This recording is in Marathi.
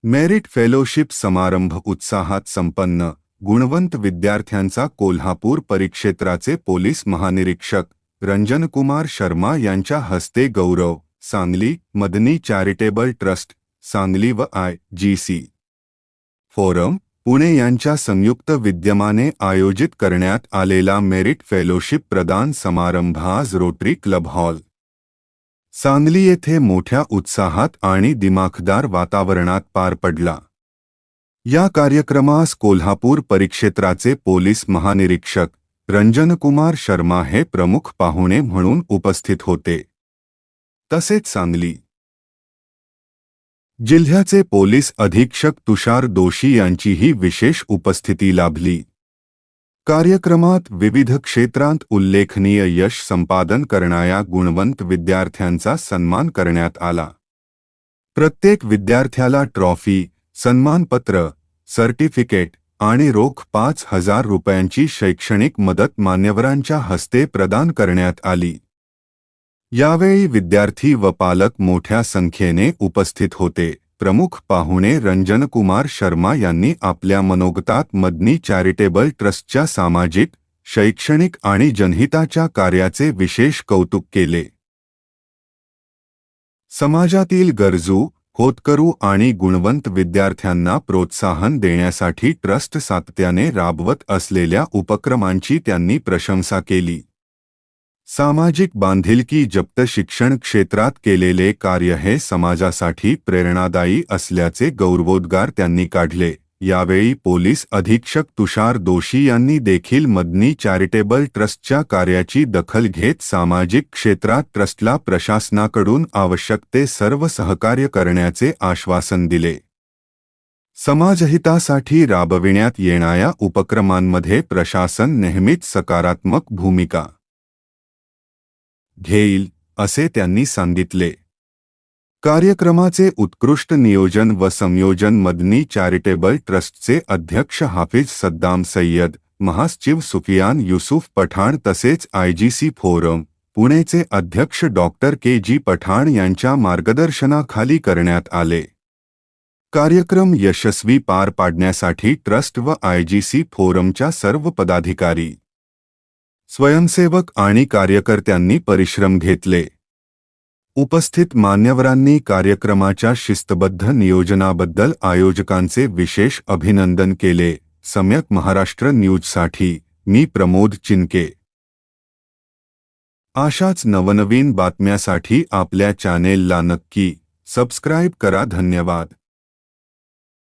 मेरिट फेलोशिप समारंभ उत्साहात संपन्न. गुणवंत विद्यार्थ्यांचा कोल्हापूर परिक्षेत्राचे पोलीस महानिरीक्षक रंजनकुमार शर्मा यांच्या हस्ते गौरव. सांगली मदनी चॅरिटेबल ट्रस्ट सांगली व IGC फोरम पुणे यांच्या संयुक्त विद्यमाने आयोजित करण्यात आलेला मेरिट फेलोशिप प्रदान समारंभ आज रोटरी क्लब हॉल सांगली येथे मोठ्या उत्साहात आणि दिमाखदार वातावरणात पार पडला. या कार्यक्रमास कोल्हापूर परिक्षेत्राचे पोलीस महानिरीक्षक रंजनकुमार शर्मा हे प्रमुख पाहुणे म्हणून उपस्थित होते. तसेच सांगली जिल्ह्याचे पोलीस अधीक्षक तुषार दोशी यांचीही विशेष उपस्थिती लाभली. कार्यक्रमात विविध क्षेत्रांत उल्लेखनीय यश संपादन करणाऱ्या गुणवंत विद्यार्थ्यांचा सन्मान करण्यात आला. प्रत्येक विद्यार्थ्याला ट्रॉफी, सन्मानपत्र, सर्टिफिकेट आणि रोख 5,000 रुपयांची शैक्षणिक मदत मान्यवरांच्या हस्ते प्रदान करण्यात आली. यावेळी विद्यार्थी व पालक मोठ्या संख्येने उपस्थित होते. प्रमुख पाहुणे रंजनकुमार शर्मा यांनी आपल्या मनोगतात मदनी चॅरिटेबल ट्रस्टच्या सामाजिक, शैक्षणिक आणि जनहिताच्या कार्याचे विशेष कौतुक केले. समाजातील गरजू, होतकरू आणि गुणवंत विद्यार्थ्यांना प्रोत्साहन देण्यासाठी ट्रस्ट सातत्याने राबवत असलेल्या उपक्रमांची त्यांनी प्रशंसा केली. सामाजिक बांधिलकी जप्त शिक्षण क्षेत्रात केलेले कार्य हे समाजासाठी प्रेरणादायी असल्याचे गौरवोद्गार त्यांनी काढले. यावेळी पोलीस अधीक्षक तुषार दोशी यांनी देखील मदनी चॅरिटेबल ट्रस्टच्या कार्याची दखल घेत सामाजिक क्षेत्रात ट्रस्टला प्रशासनाकडून आवश्यक ते सर्व सहकार्य करण्याचे आश्वासन दिले. समाजहितासाठी राबविण्यात येणाऱ्या उपक्रमांमध्ये प्रशासन नेहमीच सकारात्मक भूमिका घेईल असे त्यांनी सांगितले. कार्यक्रमाचे उत्कृष्ट नियोजन व संयोजन मदनी चॅरिटेबल ट्रस्टचे अध्यक्ष हाफिज सद्दाम सय्यद, महासचिव सुफियान युसुफ पठाण तसेच IGC फोरम पुणेचे अध्यक्ष डॉक्टर KG पठाण यांच्या मार्गदर्शनाखाली करण्यात आले. कार्यक्रम यशस्वी पार पाडण्यासाठी ट्रस्ट व IGC फोरमच्या सर्व पदाधिकारी, स्वयंसेवक आणि कार्यकर्त्यांनी परिश्रम घेतले. उपस्थित मान्यवरांनी कार्यक्रमाच्या शिस्तबद्ध नियोजनाबद्दल आयोजकांचे विशेष अभिनंदन केले. सम्यक महाराष्ट्र न्यूजसाठी मी प्रमोद चिनके. अशाच नवनवीन बातम्यासाठी आपल्या चॅनेलला नक्की सबस्क्राईब करा. धन्यवाद.